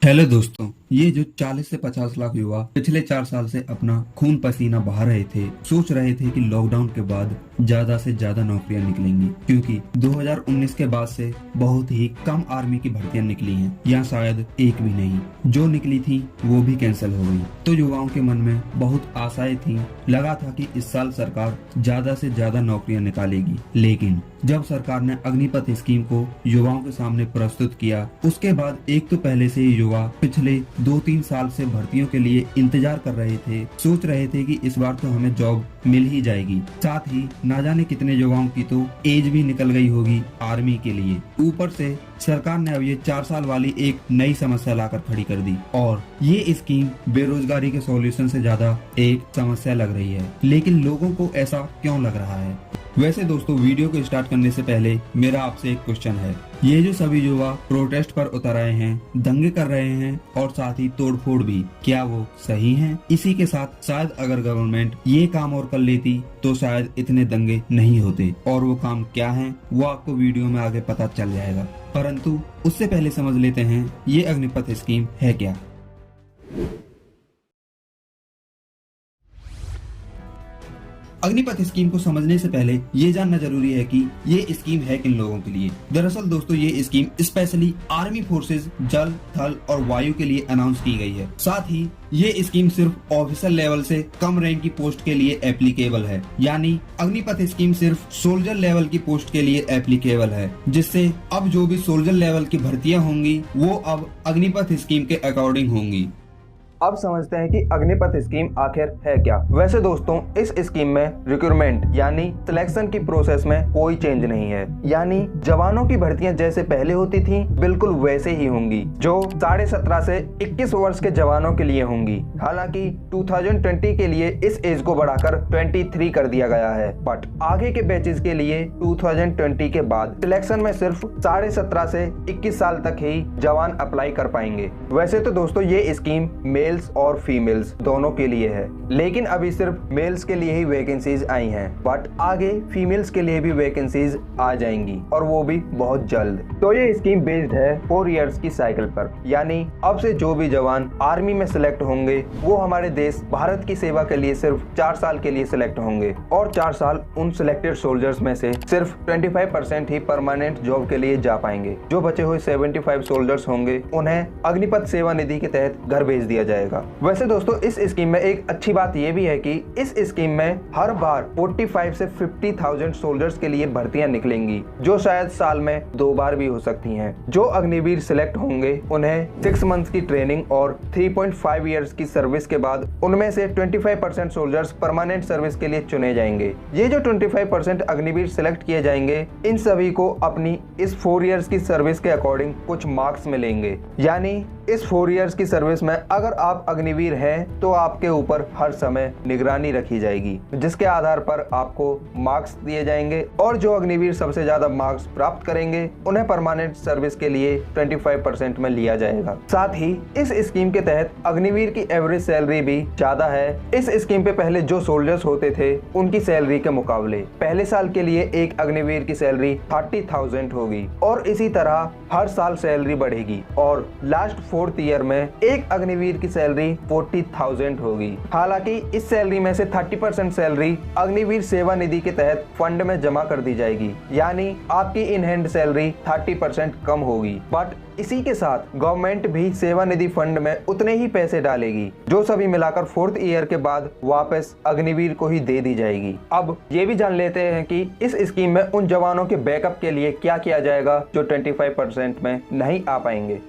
Hello दोस्तों, ये जो 40 से 50 लाख युवा पिछले 4 साल से अपना खून पसीना बहा रहे थे, सोच रहे थे कि लॉकडाउन के बाद ज्यादा से ज्यादा नौकरियां निकलेंगी, क्योंकि 2019 के बाद से बहुत ही कम आर्मी की भर्तियां निकली हैं, या शायद एक भी नहीं। जो निकली थी वो भी कैंसिल हो गई। तो युवाओं के मन में बहुत आशाएं थी, लगा था कि इस साल सरकार ज्यादा से ज्यादा नौकरियां निकालेगी। लेकिन जब सरकार ने अग्निपथ स्कीम को युवाओं के सामने प्रस्तुत किया, उसके बाद एक तो पहले से ही युवा पिछले 2-3 साल से भर्तियों के लिए इंतजार कर रहे थे, सोच रहे थे कि इस बार तो हमें जॉब मिल ही जाएगी। साथ ही ना जाने कितने युवाओं की तो एज भी निकल गई होगी आर्मी के लिए। ऊपर से सरकार ने अब ये 4 साल वाली एक नई समस्या लाकर खड़ी कर दी, और ये स्कीम बेरोजगारी के सॉल्यूशन से ज्यादा एक समस्या लग रही है। लेकिन लोगों को ऐसा क्यों लग रहा है? वैसे दोस्तों, वीडियो को स्टार्ट करने से पहले मेरा आपसे एक क्वेश्चन है। ये जो सभी युवा प्रोटेस्ट पर उतर आए हैं, दंगे कर रहे हैं और साथ ही तोड़फोड़ भी, क्या वो सही हैं? इसी के साथ शायद अगर गवर्नमेंट ये काम और कर लेती तो शायद इतने दंगे नहीं होते। और वो काम क्या है वो आपको वीडियो में आगे पता चल जाएगा। परंतु उससे पहले समझ लेते हैं ये अग्निपथ स्कीम है क्या। अग्निपथ स्कीम को समझने से पहले ये जानना जरूरी है कि ये स्कीम है किन लोगों के लिए। दरअसल दोस्तों, ये स्कीम स्पेशली आर्मी फोर्सेज, जल, थल और वायु के लिए अनाउंस की गई है। साथ ही ये स्कीम सिर्फ ऑफिसर लेवल से कम रैंक की पोस्ट के लिए एप्लीकेबल है, यानी अग्निपथ स्कीम सिर्फ सोल्जर लेवल की पोस्ट के लिए एप्लीकेबल है, जिससे अब जो भी सोल्जर लेवल की भर्तियां होंगी वो अब अग्निपथ स्कीम के अकॉर्डिंग होंगी। अब समझते हैं कि अग्निपथ स्कीम आखिर है क्या। वैसे दोस्तों, इस स्कीम में रिक्रूटमेंट यानी सिलेक्शन की प्रोसेस में कोई चेंज नहीं है, यानी जवानों की भर्तियां जैसे पहले होती थी बिल्कुल वैसे ही होंगी, जो 17.5 से 21 वर्ष के जवानों के लिए होंगी। हालांकि 2020 के लिए इस एज को बढ़ाकर 23 कर दिया गया है, बट आगे के बैचेस के लिए 2020 के बाद सिलेक्शन में सिर्फ 17.5 से 21 साल तक ही जवान अप्लाई कर पाएंगे। वैसे तो दोस्तों, ये स्कीम मेल्स और फीमेल्स दोनों के लिए है, लेकिन अभी सिर्फ मेल्स के लिए ही वैकेंसीज आई हैं, बट आगे फीमेल्स के लिए भी वैकेंसीज आ जाएंगी, और वो भी बहुत जल्द। तो ये स्कीम बेस्ड है 4 इयर्स की साइकिल पर, यानी अब से जो भी जवान आर्मी में सिलेक्ट होंगे वो हमारे देश भारत की सेवा के लिए सिर्फ 4 साल के लिए सिलेक्ट होंगे, और 4 साल उन सिलेक्टेड सोल्जर्स में से सिर्फ 25% ही परमानेंट जॉब के लिए जा पाएंगे। जो बचे हुए 75 सोल्जर्स होंगे उन्हें अग्निपथ सेवा निधि के तहत घर भेज दिया जाएगा। वैसे दोस्तों, इस स्कीम में एक अच्छी बात यह भी है कि इस स्कीम में हर बार 45 से 50,000 सोल्जर्स के लिए भर्तियां निकलेंगी, जो शायद साल में 2 बार भी हो सकती हैं। जो अग्निवीर सिलेक्ट होंगे उन्हें 6 मंथ्स की ट्रेनिंग और 3.5 इयर्स की सर्विस के बाद उनमें से 25% सोल्जर्स परमानेंट सर्विस के लिए चुने जाएंगे। ये जो 25% अग्निवीर सिलेक्ट किए जाएंगे, इन सभी को अपनी इस 4 इयर्स की सर्विस के अकॉर्डिंग कुछ मार्क्स मिलेंगे, यानी इस 4 इयर्स की सर्विस में अगर आप अग्निवीर हैं तो आपके ऊपर हर समय निगरानी रखी जाएगी, जिसके आधार पर आपको मार्क्स दिए जाएंगे, और जो अग्निवीर सबसे ज्यादा मार्क्स प्राप्त करेंगे उन्हें परमानेंट सर्विस के लिए 25% में लिया जाएगा। साथ ही इस स्कीम के तहत अग्निवीर की एवरेज सैलरी भी ज्यादा है। इस स्कीम पे पहले जो सोल्जर्स होते थे उनकी सैलरी के मुकाबले पहले साल के लिए एक अग्निवीर की सैलरी 30,000 होगी, और इसी तरह हर साल सैलरी बढ़ेगी, और लास्ट 4th ईयर में एक अग्निवीर की सैलरी 40,000 होगी। हालांकि इस सैलरी में से 30% सैलरी अग्निवीर सेवा निधि के तहत फंड में जमा कर दी जाएगी, यानी आपकी इन हैंड सैलरी 30% कम होगी। बट इसी के साथ गवर्नमेंट भी सेवा निधि फंड में उतने ही पैसे डालेगी, जो सभी मिलाकर 4th ईयर के बाद वापस अग्निवीर को ही दे दी जाएगी। अब ये भी जान लेते हैं कि इस स्कीम में उन जवानों के बैकअप के लिए क्या किया जाएगा जो 25% में नहीं आ पाएंगे।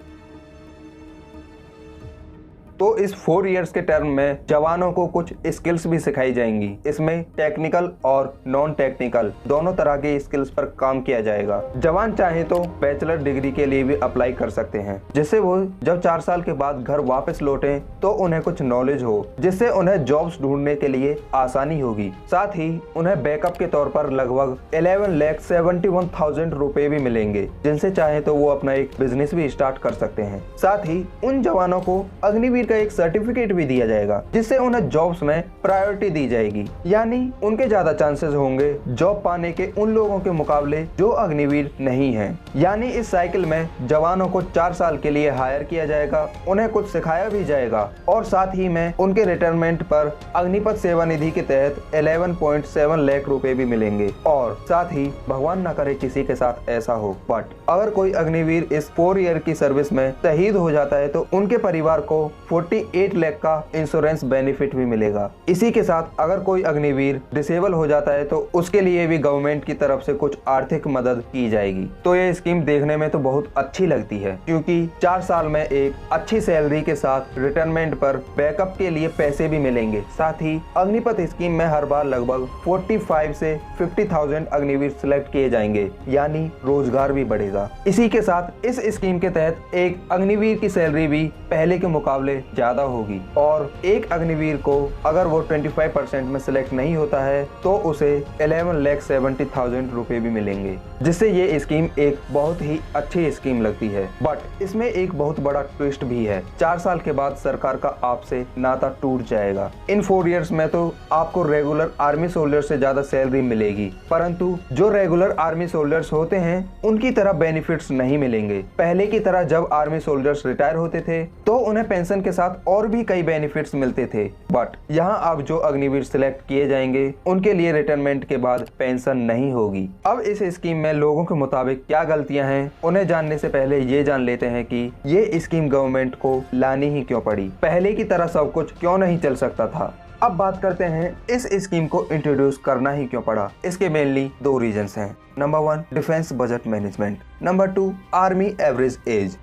तो इस 4 इयर्स के टर्म में जवानों को कुछ स्किल्स भी सिखाई जाएंगी। इसमें टेक्निकल और नॉन टेक्निकल दोनों तरह के स्किल्स पर काम किया जाएगा। जवान चाहे तो बैचलर डिग्री के लिए भी अप्लाई कर सकते हैं, जिससे वो जब 4 साल के बाद घर वापस लौटे तो उन्हें कुछ नॉलेज हो, जिससे उन्हें जॉब्स ढूंढने के लिए आसानी होगी। साथ ही उन्हें बैकअप के तौर पर लगभग 11,71,000 रुपए भी मिलेंगे, जिनसे चाहे तो वो अपना एक बिजनेस भी स्टार्ट कर सकते हैं। साथ ही उन जवानों को अग्निवीर का एक सर्टिफिकेट भी दिया जाएगा, जिससे उन्हें जॉब्स में प्रायोरिटी दी जाएगी। यानी उनके ज्यादा चांसेस होंगे जॉब पाने के उन लोगों के मुकाबले जो अग्निवीर नहीं हैं। यानी इस साइकिल में जवानों को 4 साल के लिए हायर किया जाएगा, उन्हें कुछ सिखाया भी जाएगा और साथ ही में उनके रिटायरमेंट पर अग्निपथ सेवा निधि के तहत 11.7 लाख रुपए भी मिलेंगे। और साथ ही भगवान न करे किसी के साथ ऐसा हो, बट अगर कोई अग्निवीर इस 4 ईयर की सर्विस में शहीद हो जाता है तो उनके परिवार को 48 लाख का इंश्योरेंस बेनिफिट भी मिलेगा। इसी के साथ अगर कोई अग्निवीर डिसेबल हो जाता है तो उसके लिए भी गवर्नमेंट की तरफ से कुछ आर्थिक मदद की जाएगी। तो ये स्कीम देखने में तो बहुत अच्छी लगती है, क्योंकि 4 साल में एक अच्छी सैलरी के साथ रिटायरमेंट पर बैकअप के लिए पैसे भी मिलेंगे। साथ ही अग्निपथ स्कीम में हर बार लगभग 45 से 50,000 अग्निवीर सिलेक्ट किए जाएंगे, यानी रोजगार भी बढ़ेगा। इसी के साथ इस स्कीम के तहत एक अग्निवीर की सैलरी भी पहले के मुकाबले ज्यादा होगी और एक अग्निवीर को अगर वो 25% में सिलेक्ट नहीं होता है तो उसे 11,70,000 रुपए भी मिलेंगे, जिससे ये स्कीम एक बहुत ही अच्छी स्कीम लगती है। बट इसमें एक बहुत बड़ा ट्विस्ट भी है। 4 साल के बाद सरकार का आपसे नाता टूट जाएगा। इन 4 इयर्स में तो आपको रेगुलर आर्मी सोल्जर से ज्यादा सैलरी मिलेगी, परंतु जो रेगुलर आर्मी सोल्जर्स होते हैं उनकी तरह बेनिफिट्स नहीं मिलेंगे। पहले की तरह जब आर्मी सोल्जर्स रिटायर होते थे तो उन्हें पेंशन के साथ और भी कई बेनिफिट्स मिलते थे, बट यहाँ अब जो अग्निवीर सिलेक्ट किए जाएंगे उनके लिए रिटायरमेंट के बाद पेंशन नहीं होगी। अब इस स्कीम में लोगों के मुताबिक क्या गलतियां हैं, उन्हें जानने से पहले ये जान लेते हैं कि ये स्कीम गवर्नमेंट को लानी ही क्यों पड़ी, पहले की तरह सब कुछ क्यों नहीं चल सकता था। अब बात करते हैं इस स्कीम को इंट्रोड्यूस करना ही क्यों पड़ा। इसके मेनली 2 रीजंस हैं। Number 1 defence budget management, number 2 army average age.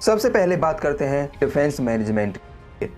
सबसे पहले बात करते हैं डिफेंस मैनेजमेंट।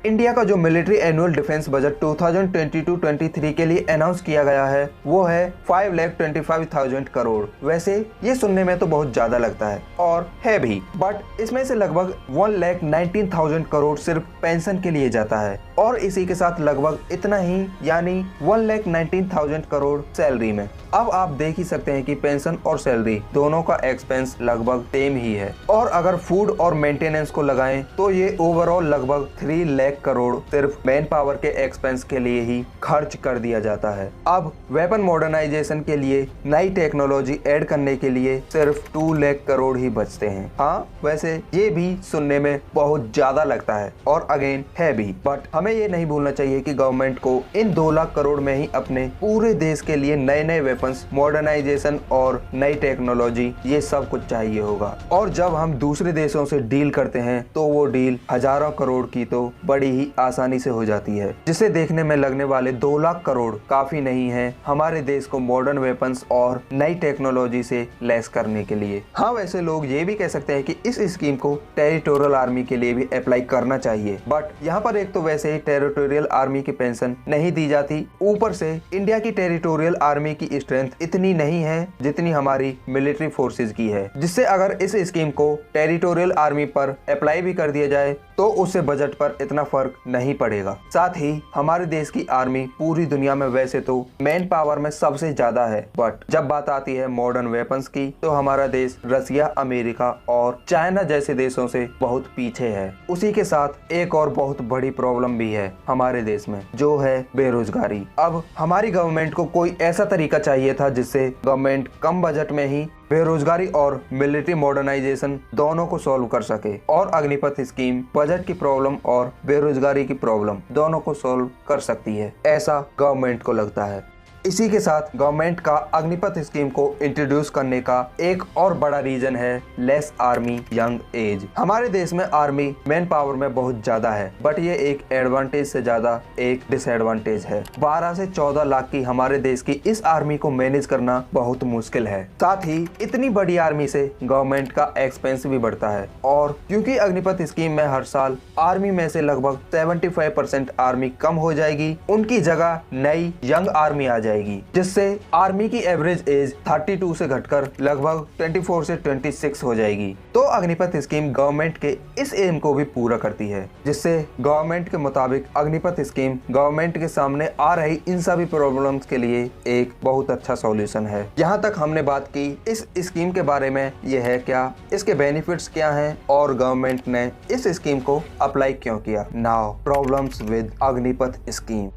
इंडिया का जो मिलिट्री एनुअल डिफेंस बजट 2022-23 के लिए अनाउंस किया गया है वो है 5,25,000 करोड़। वैसे ये सुनने में तो बहुत ज्यादा लगता है और है भी, बट इसमें से लगभग 1,19,000 करोड़ सिर्फ पेंशन के लिए जाता है और इसी के साथ लगभग इतना ही यानी 1,19,000 करोड़ सैलरी में। अब आप देख ही सकते हैं कि पेंशन और सैलरी दोनों का एक्सपेंस लगभग सेम ही है और अगर फूड और मेंटेनेंस को लगाएं तो ये ओवरऑल लगभग 3 लाख करोड़ सिर्फ मैन पावर के एक्सपेंस के लिए ही खर्च कर दिया जाता है। अब वेपन मॉडर्नाइजेशन के लिए नई टेक्नोलॉजी ऐड करने के लिए सिर्फ 2 लाख करोड़ ही बचते हैं। हाँ, वैसे ये भी सुनने में बहुत ज्यादा लगता है और अगेन है भी, बट हमें ये नहीं भूलना चाहिए कि गवर्नमेंट को इन 2 लाख करोड़ में ही अपने पूरे देश के लिए नए नए वेपन्स, मॉडर्नाइजेशन और नई टेक्नोलॉजी ये सब कुछ चाहिए होगा। और जब हम दूसरे देशों से डील करते हैं तो वो डील हजारों करोड़ की तो बड़ी ही आसानी से हो जाती है, जिसे देखने में लगने वाले 2 लाख करोड़ काफी नहीं है हमारे देश को मॉडर्न वेपन्स और नई टेक्नोलॉजी से लैस करने के लिए। हाँ, वैसे लोग ये भी कह सकते हैं कि इस स्कीम को टेरिटोरियल आर्मी के लिए भी अप्लाई करना चाहिए, बट यहाँ पर एक तो वैसे ही टेरिटोरियल आर्मी की पेंशन नहीं दी जाती, ऊपर से इंडिया की टेरिटोरियल आर्मी की स्ट्रेंथ इतनी नहीं है जितनी हमारी मिलिट्री फोर्सेज की है, जिससे अगर इस स्कीम को टेरिटोरियल आर्मी पर अप्लाई भी कर दिया जाए तो उससे बजट पर इतना फर्क नहीं पड़ेगा। साथ ही हमारे देश की आर्मी पूरी दुनिया में वैसे तो मैन पावर में सबसे ज्यादा है, बट जब बात आती है मॉडर्न वेपन्स की तो हमारा देश रसिया, अमेरिका और चाइना जैसे देशों से बहुत पीछे है। उसी के साथ एक और बहुत बड़ी प्रॉब्लम भी है हमारे देश में, जो है बेरोजगारी। अब हमारी गवर्नमेंट को कोई ऐसा तरीका चाहिए था जिससे गवर्नमेंट कम बजट में ही बेरोजगारी और मिलिट्री मॉडर्नाइजेशन दोनों को सॉल्व कर सके और अग्निपथ स्कीम बजट की प्रॉब्लम और बेरोजगारी की प्रॉब्लम दोनों को सॉल्व कर सकती है, ऐसा गवर्नमेंट को लगता है। इसी के साथ गवर्नमेंट का अग्निपथ स्कीम को इंट्रोड्यूस करने का एक और बड़ा रीजन है लेस आर्मी यंग एज। हमारे देश में आर्मी मैन पावर में बहुत ज्यादा है, बट ये एक एडवांटेज से ज्यादा एक डिसएडवांटेज है। 12 से 14 लाख की हमारे देश की इस आर्मी को मैनेज करना बहुत मुश्किल है। साथ ही इतनी बड़ी आर्मी से गवर्नमेंट का एक्सपेंस भी बढ़ता है और क्योंकि अग्निपथ स्कीम में हर साल आर्मी में से लगभग 75% आर्मी कम हो जाएगी, उनकी जगह नई यंग आर्मी आ जाएगी जाएगी, जिससे आर्मी की एवरेज एज 32 से घटकर लगभग 24 से 26 हो जाएगी। तो अग्निपथ स्कीम गवर्नमेंट के इस एम को भी पूरा करती है, जिससे गवर्नमेंट के मुताबिक अग्निपथ स्कीम गवर्नमेंट के सामने आ रही इन सभी प्रॉब्लम्स के लिए एक बहुत अच्छा सॉल्यूशन है। यहाँ तक हमने बात की इस स्कीम के बारे में, यह है क्या, इसके बेनिफिट्स क्या हैं और गवर्नमेंट ने इस स्कीम को अप्लाई क्यों किया। Now problems with Agnipath scheme.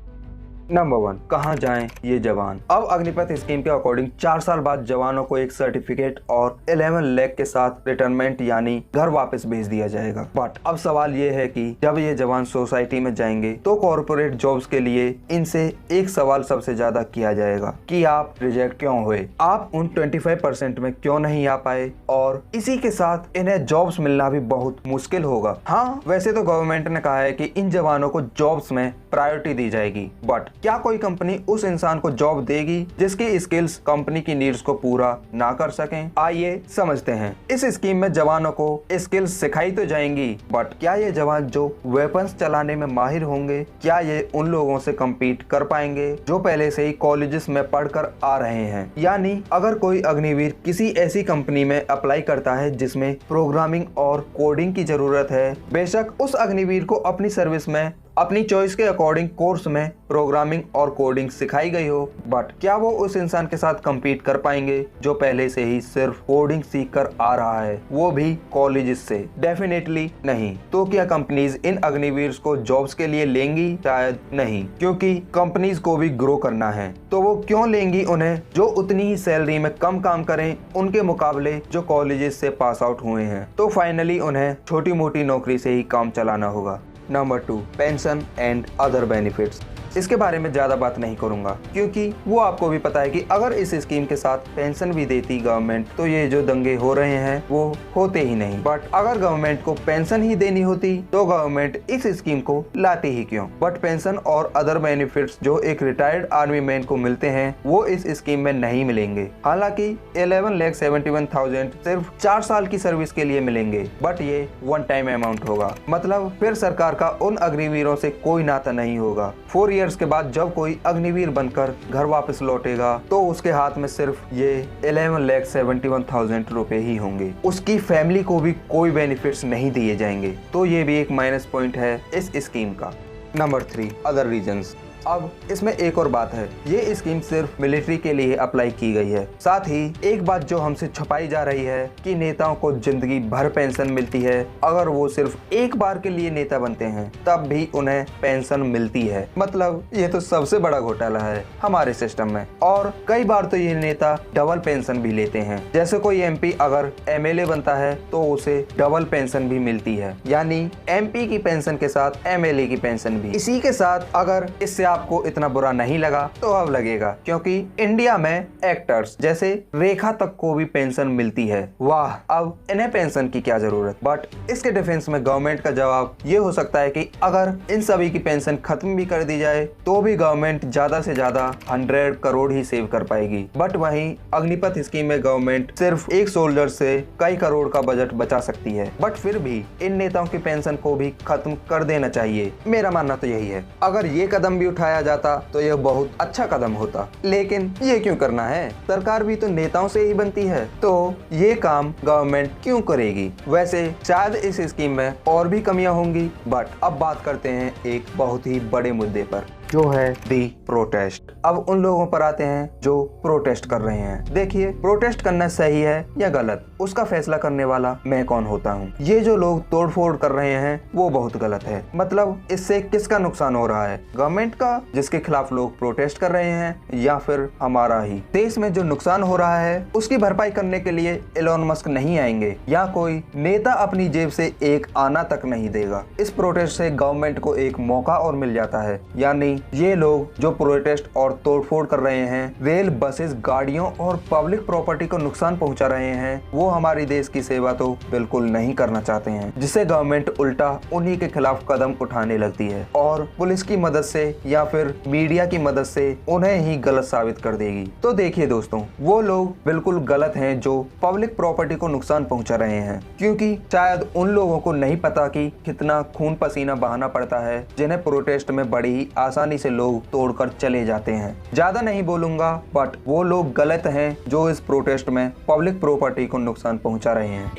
Number 1, कहाँ जाएं ये जवान। अब अग्निपथ स्कीम के अकॉर्डिंग 4 साल बाद जवानों को एक सर्टिफिकेट और 11 लाख के साथ रिटर्नमेंट यानी घर वापस भेज दिया जाएगा। बट अब सवाल ये है कि जब ये जवान सोसाइटी में जाएंगे तो कॉर्पोरेट जॉब्स के लिए इनसे एक सवाल सबसे ज्यादा किया जाएगा कि आप रिजेक्ट क्यों हुए, आप उन 25% में क्यों नहीं आ पाए, और इसी के साथ इन्हें जॉब्स मिलना भी बहुत मुश्किल होगा। हाँ, वैसे तो गवर्नमेंट ने कहा है कि इन जवानों को जॉब्स में प्रायोरिटी दी जाएगी, बट क्या कोई कंपनी उस इंसान को जॉब देगी जिसकी स्किल्स कंपनी की नीड्स को पूरा ना कर सकें? आइए समझते हैं। इस स्कीम में जवानों को स्किल्स सिखाई तो जाएंगी, बट क्या ये जवान जो वेपन्स चलाने में माहिर होंगे, क्या ये उन लोगों से कम्पीट कर पाएंगे जो पहले से ही कॉलेजेस में पढ़कर आ रहे हैं? यानी अगर कोई अग्निवीर किसी ऐसी कंपनी में अप्लाई करता है जिसमें प्रोग्रामिंग और कोडिंग की जरूरत है, बेशक उस अग्निवीर को अपनी सर्विस में अपनी चॉइस के अकॉर्डिंग कोर्स में प्रोग्रामिंग और कोडिंग सिखाई गई हो, बट क्या वो उस इंसान के साथ कम्पीट कर पाएंगे जो पहले से ही सिर्फ कोडिंग सीख कर आ रहा है, वो भी कॉलेजेस से? डेफिनेटली नहीं। तो क्या कंपनीज इन अग्निवीर्स को जॉब्स के लिए लेंगी? शायद नहीं, क्योंकि कंपनीज को भी ग्रो करना है। तो वो क्यों लेंगी उन्हें जो उतनी ही सैलरी में कम काम करें उनके मुकाबले जो कॉलेजेस से पास आउट हुए हैं? तो फाइनली उन्हें छोटी मोटी नौकरी से ही काम चलाना होगा। Number 2, pension and other benefits. इसके बारे में ज्यादा बात नहीं करूंगा, क्योंकि वो आपको भी पता है कि अगर इस स्कीम के साथ पेंशन भी देती गवर्नमेंट तो ये जो दंगे हो रहे हैं वो होते ही नहीं। बट अगर गवर्नमेंट को पेंशन ही देनी होती तो गवर्नमेंट इस स्कीम को लाती ही क्यों? बट पेंशन और अदर बेनिफिट्स जो एक रिटायर्ड आर्मी मैन को मिलते हैं वो इस स्कीम में नहीं मिलेंगे। हालांकि 11,71,000 सिर्फ 4 साल की सर्विस के लिए मिलेंगे, बट ये वन टाइम अमाउंट होगा। मतलब फिर सरकार का उन अग्निवीरों से कोई नाता नहीं होगा। 4 ईयर्स के बाद जब कोई अग्निवीर बनकर घर वापस लौटेगा तो उसके हाथ में सिर्फ ये 11,71,000 रुपए ही होंगे। उसकी फैमिली को भी कोई बेनिफिट्स नहीं दिए जाएंगे। तो ये भी एक माइनस पॉइंट है इस स्कीम का। Number 3, other reasons. अब इसमें एक और बात है, ये स्कीम सिर्फ मिलिट्री के लिए अप्लाई की गई है। साथ ही एक बात जो हमसे छुपाई जा रही है कि नेताओं को जिंदगी भर पेंशन मिलती है। अगर वो सिर्फ एक बार के लिए नेता बनते हैं तब भी उन्हें पेंशन मिलती है। मतलब ये तो सबसे बड़ा घोटाला है हमारे सिस्टम में। और कई बार तो ये नेता डबल पेंशन भी लेते हैं। जैसे कोई एमपी अगर एमएलए बनता है तो उसे डबल पेंशन भी मिलती है, यानी एमपी की पेंशन के साथ एमएलए की पेंशन भी। इसी के साथ अगर इससे आपको इतना बुरा नहीं लगा तो अब लगेगा, क्योंकि इंडिया में एक्टर्स जैसे रेखा तक को भी पेंशन मिलती है। वाह, अब इन्हें पेंशन की क्या जरूरत? बट इसके डिफेंस में गवर्नमेंट का जवाब ये हो सकता है कि अगर इन सभी की पेंशन खत्म भी कर दी जाए तो भी गवर्नमेंट ज्यादा से ज्यादा 100 करोड़ ही सेव कर पाएगी। बट वहीं अग्निपथ स्कीम में गवर्नमेंट सिर्फ एक सोल्जर से कई करोड़ का बजट बचा सकती है। बट फिर भी इन नेताओं की पेंशन को भी खत्म कर देना चाहिए। मेरा मानना तो यही है। अगर ये कदम भी उठाया जाता तो यह बहुत अच्छा कदम होता, लेकिन ये क्यों करना है? सरकार भी तो नेताओं से ही बनती है, तो ये काम गवर्नमेंट क्यों करेगी? वैसे शायद इस स्कीम में और भी कमियां होंगी, बट अब बात करते हैं एक बहुत ही बड़े मुद्दे पर, जो है दी प्रोटेस्ट। अब उन लोगों पर आते हैं जो प्रोटेस्ट कर रहे हैं। देखिए, प्रोटेस्ट करना सही है या गलत, उसका फैसला करने वाला मैं कौन होता हूँ। ये जो लोग तोड़फोड़ कर रहे हैं वो बहुत गलत है। मतलब इससे किसका नुकसान हो रहा है? गवर्नमेंट का जिसके खिलाफ लोग प्रोटेस्ट कर रहे हैं, या फिर हमारा ही? देश में जो नुकसान हो रहा है उसकी भरपाई करने के लिए एलोन मस्क नहीं आएंगे, या कोई नेता अपनी जेब से एक आना तक नहीं देगा। इस प्रोटेस्ट से गवर्नमेंट को एक मौका और मिल जाता है, यानी ये लोग जो प्रोटेस्ट और तोड़फोड़ कर रहे हैं, रेल, बसेस, गाड़ियों और पब्लिक प्रॉपर्टी को नुकसान पहुंचा रहे हैं, वो हमारी देश की सेवा तो बिल्कुल नहीं करना चाहते हैं, जिससे गवर्नमेंट उल्टा उन्हीं के खिलाफ कदम उठाने लगती है और पुलिस की मदद से या फिर मीडिया की मदद से उन्हें ही गलत साबित कर देगी। तो देखिए दोस्तों, वो लोग बिल्कुल गलत हैं जो पब्लिक प्रॉपर्टी को नुकसान पहुंचा रहे हैं, क्योंकि शायद उन लोगों को नहीं पता कि कितना खून पसीना बहाना पड़ता है, जिन्हें प्रोटेस्ट में बड़ी ही आसानी आसानी से लोग तोड़कर चले जाते हैं। ज्यादा नहीं बोलूंगा, बट वो लोग गलत हैं जो इस प्रोटेस्ट में पब्लिक प्रॉपर्टी को नुकसान पहुंचा रहे हैं।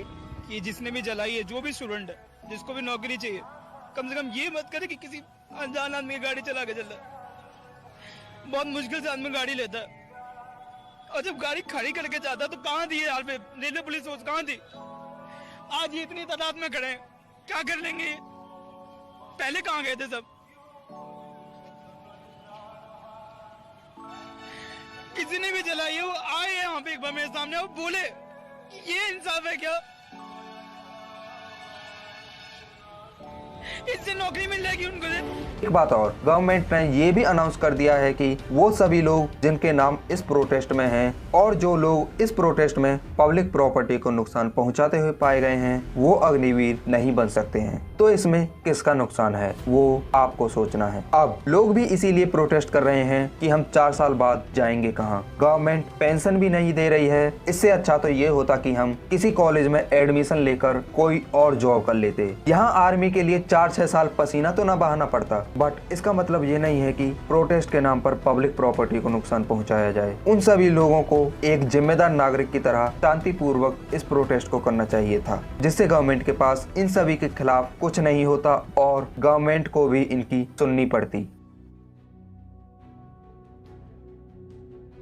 कि जिसने भी जलाई है, जो भी स्टूडेंट है, जिसको भी नौकरी चाहिए, कम से कम ये मत करे कि किसी अनजान आदमी की गाड़ी चला के चल रहा है। बहुत मुश्किल से आदमी गाड़ी लेता है, और जब गाड़ी खड़ी करके जाता है तो कहाँ थी यार पे रेलवे पुलिस फोर्स, कहाँ थी? आज ये इतनी तादाद में खड़े हैं, क्या कर लेंगे ये? पहले कहाँ गए थे सब? किसी ने भी जलाई है, वो आए यहाँ पे एक बार मेरे सामने और बोले, ये इंसाफ है क्या? इससे नौकरी मिल जाएगी उनको। एक बात और, गवर्नमेंट ने ये भी अनाउंस कर दिया है कि वो सभी लोग जिनके नाम इस प्रोटेस्ट में हैं और जो लोग इस प्रोटेस्ट में पब्लिक प्रॉपर्टी को नुकसान पहुंचाते हुए पाए गए हैं, वो अग्निवीर नहीं बन सकते हैं। तो इसमें किसका नुकसान है वो आपको सोचना है। अब लोग भी इसीलिए प्रोटेस्ट कर रहे हैं कि हम 4 साल बाद जाएंगे कहाँ। गवर्नमेंट पेंशन भी नहीं दे रही है, इससे अच्छा तो ये होता कि हम किसी कॉलेज में एडमिशन लेकर कोई और जॉब कर लेते। यहाँ आर्मी के लिए 4-6 साल पसीना तो ना बहाना पड़ता, बट इसका मतलब ये नहीं है कि प्रोटेस्ट के नाम पर पब्लिक प्रॉपर्टी को नुकसान पहुंचाया जाए। उन सभी लोगों को एक जिम्मेदार नागरिक की तरह शांतिपूर्वक इस प्रोटेस्ट को करना चाहिए था, जिससे गवर्नमेंट के पास इन सभी के खिलाफ कुछ नहीं होता और गवर्नमेंट को भी इनकी सुननी पड़ती।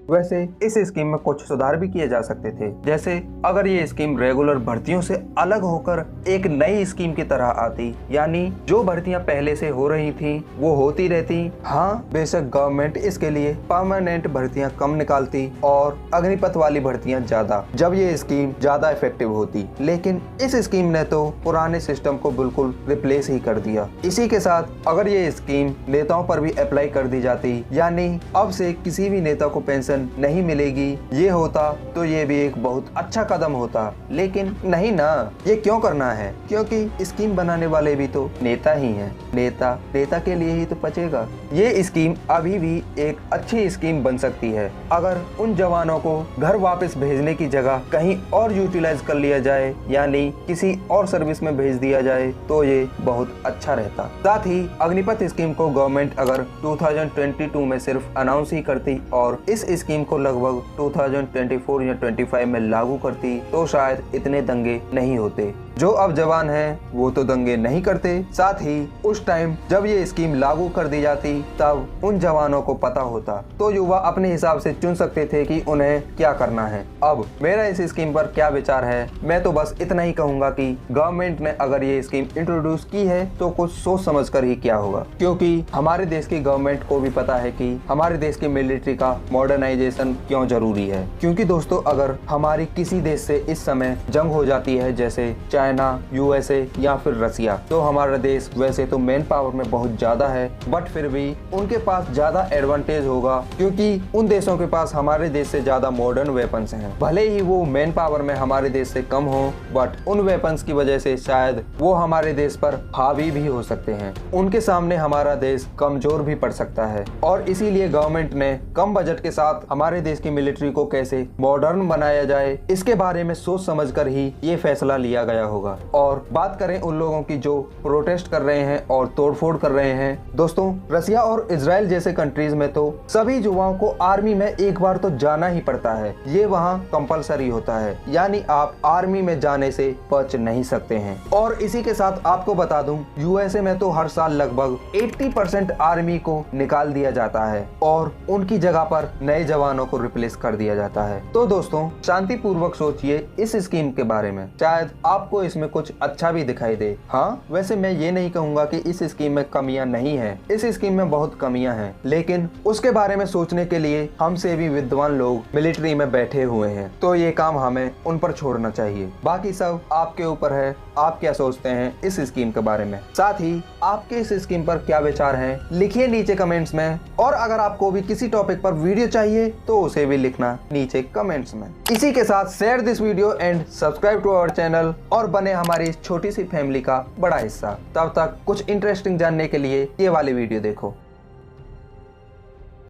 वैसे इस स्कीम में कुछ सुधार भी किए जा सकते थे, जैसे अगर ये स्कीम रेगुलर भर्तियों से अलग होकर एक नई स्कीम की तरह आती, यानी जो भर्तियां पहले से हो रही थी वो होती रहती। हाँ, बेशक गवर्नमेंट इसके लिए परमानेंट भर्तियां कम निकालती और अग्निपथ वाली भर्तियां ज्यादा, जब ये स्कीम ज्यादा इफेक्टिव होती। लेकिन इस स्कीम ने तो पुराने सिस्टम को बिल्कुल रिप्लेस ही कर दिया। इसी के साथ अगर ये स्कीम नेताओं पर भी अप्लाई कर दी जाती, यानी अब से किसी भी नेता को पेंशन नहीं मिलेगी, ये होता तो ये भी एक बहुत अच्छा कदम होता। लेकिन नहीं ना, ये क्यों करना है? क्योंकि स्कीम बनाने वाले भी तो नेता ही हैं। नेता के लिए ही तो बचेगा। ये स्कीम अभी भी एक अच्छी स्कीम बन सकती है अगर उन जवानों को घर वापस भेजने की जगह कहीं और यूटिलाइज कर लिया जाए, यानी किसी और सर्विस में भेज दिया जाए, तो ये बहुत अच्छा रहता। साथ ही अग्निपथ स्कीम को गवर्नमेंट अगर 2022 में सिर्फ अनाउंस ही करती और इस स्कीम को लगभग 2024 या 25 में लागू करती, तो शायद इतने दंगे नहीं होते। जो अब जवान हैं वो तो दंगे नहीं करते। साथ ही उस टाइम जब ये स्कीम लागू कर दी जाती तब उन जवानों को पता होता, तो युवा अपने हिसाब से चुन सकते थे कि उन्हें क्या करना है। अब मेरा इस स्कीम पर क्या विचार है, मैं तो बस इतना ही कहूँगा कि गवर्नमेंट ने अगर ये स्कीम इंट्रोड्यूस की है तो कुछ सोच समझ कर ही किया होगा, क्योंकि हमारे देश की गवर्नमेंट को भी पता है कि हमारे देश की मिलिट्री का मॉडर्नाइजेशन क्यों जरूरी है। क्योंकि दोस्तों, अगर हमारी किसी देश से इस समय जंग हो जाती है, जैसे चाइना, यूएसए या फिर रसिया, तो हमारा देश वैसे तो मैन पावर में बहुत ज्यादा है, बट फिर भी उनके पास ज्यादा एडवांटेज होगा, क्योंकि उन देशों के पास हमारे देश से ज्यादा मॉडर्न वेपन्स हैं। भले ही वो मैन पावर में हमारे देश से कम हो, बट उन वेपन्स की वजह से शायद वो हमारे देश पर हावी भी हो सकते हैं। उनके सामने हमारा देश कमजोर भी पड़ सकता है, और इसीलिए गवर्नमेंट ने कम बजट के साथ हमारे देश की मिलिट्री को कैसे मॉडर्न बनाया जाए, इसके बारे में सोच समझकर ही ये फैसला लिया गया होगा। और बात करें उन लोगों की जो प्रोटेस्ट कर रहे हैं और तोड़फोड़ कर रहे हैं, दोस्तों, रसिया और इजराइल जैसे कंट्रीज में तो सभी युवाओं को आर्मी में एक बार तो जाना ही पड़ता है। ये वहाँ कंपलसरी होता है, यानी आप आर्मी में जाने से बच नहीं सकते हैं। और इसी के साथ आपको बता दूं, यूएसए में तो हर साल लगभग 80% आर्मी को निकाल दिया जाता है और उनकी जगह पर नए जवानों को रिप्लेस कर दिया जाता है। तो दोस्तों, शांतिपूर्वक सोचिए इस स्कीम के बारे में, शायद आपको इसमें कुछ अच्छा भी दिखाई दे। हाँ, वैसे मैं ये नहीं कहूँगा कि इस स्कीम में कमियां नहीं है, इस स्कीम में बहुत कमियां हैं, लेकिन उसके बारे में सोचने के लिए हमसे भी विद्वान लोग मिलिट्री में बैठे हुए हैं, तो ये काम हमें उन पर छोड़ना चाहिए। बाकी सब आपके ऊपर है, आप क्या सोचते हैं इस स्कीम के बारे में। साथ ही आपके इस स्कीम पर क्या विचार हैं, लिखिए नीचे कमेंट्स में। और अगर आपको भी किसी टॉपिक पर वीडियो चाहिए तो उसे भी लिखना नीचे कमेंट्स में। इसी के साथ share this video and subscribe to our channel और बने हमारी छोटी सी फैमिली का बड़ा हिस्सा। तब तक कुछ इंटरेस्टिंग जानने के लिए ये वाली वीडियो देखो।